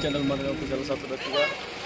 channel Madani Official 123.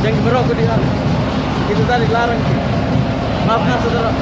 Jangan merokok di sana. Itu tadi larang. Maaf nah saudara.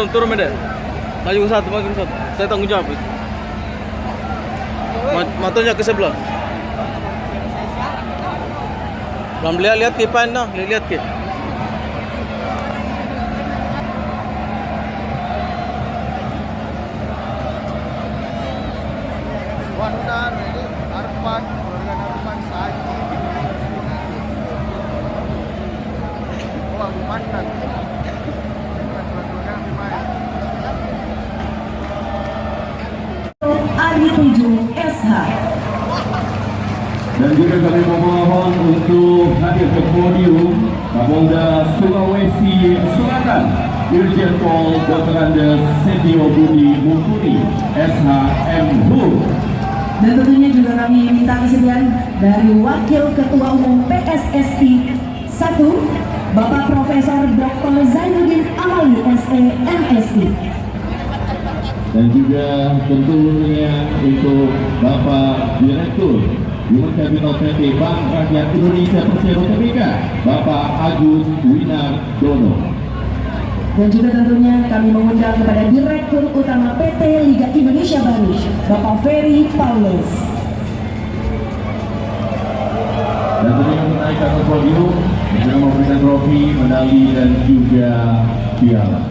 Turun Mede. Maju satu. Saya tanggung jawab. Matanya ke sebelah. Belum lihat ke pan dah, lihat ke. Wandar ini Arfan, keluarga Arfan Saji. Oh, aku mantan. Ali 7 SH. Dan juga kami memohon untuk hadir ke podium Kapolda Sulawesi Selatan Irjen Pol Dr. Andes Setio Budi Mumpuni SHMHU. Dan tentunya juga kami minta kesediaan dari Wakil Ketua Umum PSSI 1 Bapak Profesor Dr. Zainuddin Amali SE MSI. Dan juga tentunya untuk Bapak Direktur Human Capital PT Bank Rakyat Indonesia Persero Tbk, Bapak Agus Winardono. Dan juga tentunya kami mengundang kepada Direktur Utama PT Liga Indonesia Baru, Bapak Ferry Paulus. Dan tentunya menaikkan ke podium, juga memberikan trofi, medali dan juga piala.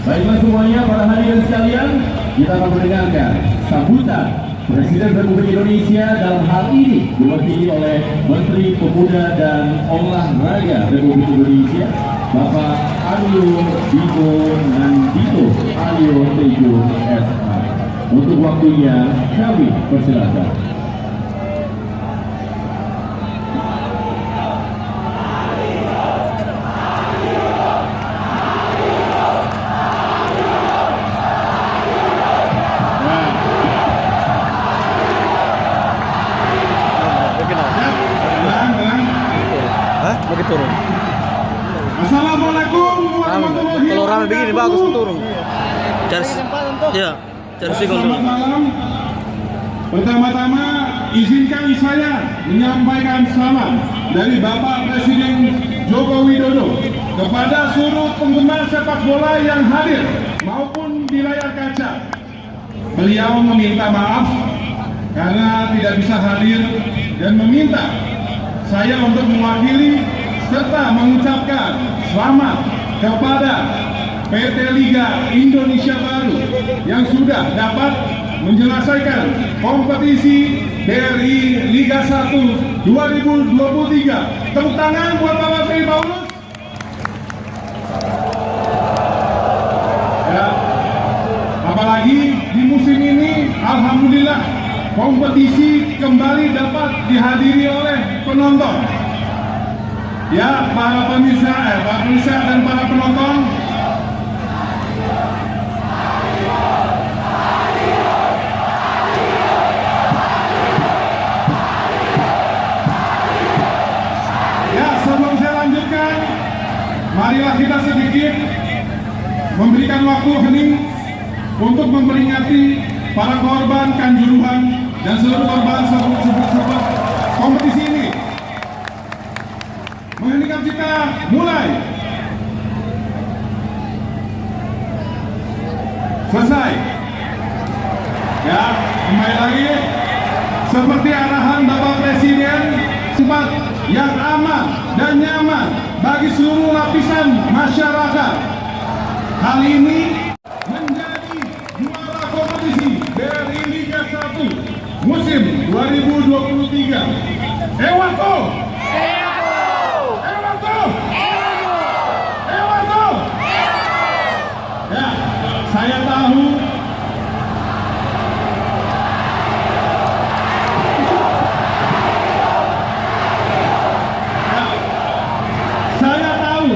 Baiklah semuanya, para hadirin sekalian, kita akan mendengarkan sambutan Presiden Republik Indonesia dalam hal ini diwakili oleh Menteri Pemuda dan Olahraga Republik Indonesia, Bapak Aryo Bimo Nandito Aryo Tejo SH. Untuk waktunya kami persilakan. Bagi turun. Assalamualaikum warahmatullahi Kalau ramai wabarakatuh. begini bagus turun. Cari Selamat malam. Pertama-tama izinkan saya menyampaikan salam dari Bapak Presiden Joko Widodo kepada seluruh penggemar sepak bola yang hadir maupun di layar kaca. Beliau meminta maaf karena tidak bisa hadir dan meminta saya untuk mewakili serta mengucapkan selamat kepada PT Liga Indonesia Baru yang sudah dapat menyelesaikan kompetisi BRI Liga 1 2023. Tepuk tangan buat Bapak Ferry Paulus. Ya, apalagi di musim ini, alhamdulillah kompetisi kembali dapat dihadiri oleh penonton. Ya, para pemirsa dan para penonton, ya, sebelum saya lanjutkan, marilah kita sedikit memberikan waktu hening untuk memperingati para korban Kanjuruhan dan seluruh korban sebab kompetisi ini. Mengheningkan kita mulai. Selesai. Ya, kembali lagi. Seperti arahan Bapak Presiden, tempat yang aman dan nyaman bagi seluruh lapisan masyarakat. Hal ini menjadi juara kompetisi BRI Liga 1 musim 2023. Ewato! Ya, saya tahu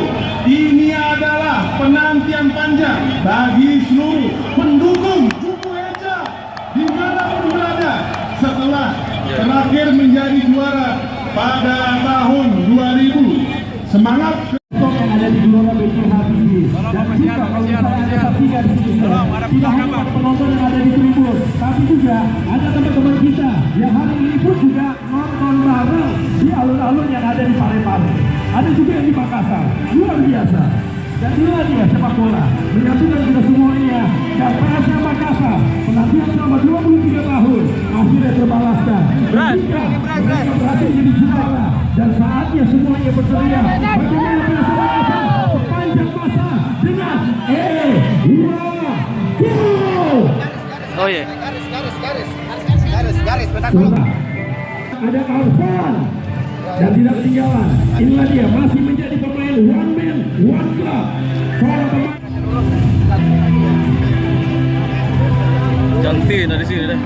ini adalah penantian panjang bagi seluruh pendukung Juku Eja dimanapun berada setelah terakhir menjadi juara pada tahun 2000. Semangat yang ada di Gelora BJ Habibie. Dan juga kalau misalnya Anda saksikan di sini, tidak hanya penonton yang ada di tribun, tapi juga ada teman-teman kita yang hari ini pun juga nonton Dan inilah dia sepak bola menyatukan kita semuanya. Dan PSM Makassar penantian selama 23 tahun akhirnya terbalaskan. Ketika mereka berhasil jadi juara dan saatnya semuanya berteriak bagaimana PSM Makassar sepanjang masa dengan Oh iya. Garis, bentar. ada Alvan dan tidak ketinggalan. Inilah dia masih menjadi pemain one man one club. Seorang pemain Ganti dari sini deh.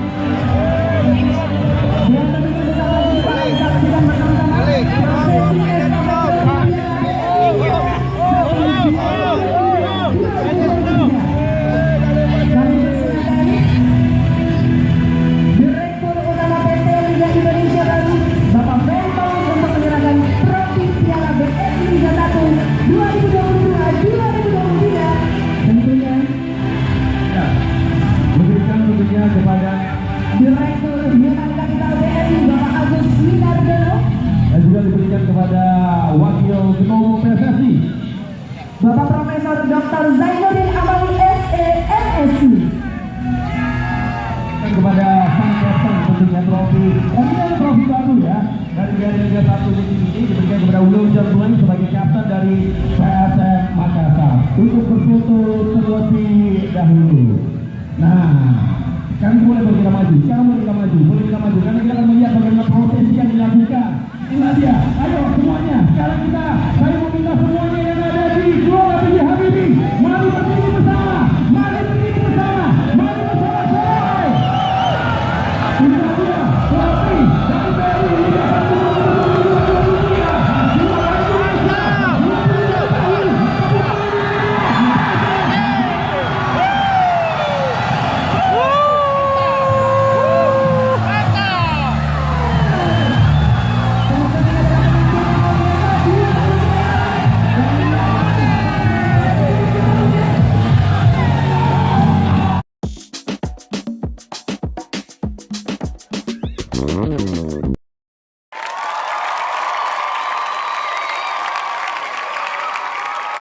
Direktur Utama PT Liga Indonesia Baru, Bapak Mentor untuk menyerahkan trofi Piala BRI Liga 1 2022-2023. Tentunya tentunya kepada Direktur Human Capital BRI Bapak Agus Winardono, dan juga diberikan kepada Wakil Ketua Umum PSSI Bapak Profesor Dr. Zainuddin Amali SE MSc. dan kepada sang kapten tentunya trofi. Dan ini adalah trofi baru ya dari Liga 1 musim ini diberikan kepada William Blank sebagai kapten dari PSM Makassar untuk berfoto terlebih dahulu. Nah, kami boleh kita maju, boleh kita maju karena kita akan melihat bagaimana proses yang dilakukan. Inilah dia, ayo semuanya, sekarang saya meminta semuanya yang ada di Gelora B.J. Habibie, mari berdiri bersama, selesai. Inilah dia, trofi dari BRI Liga 1.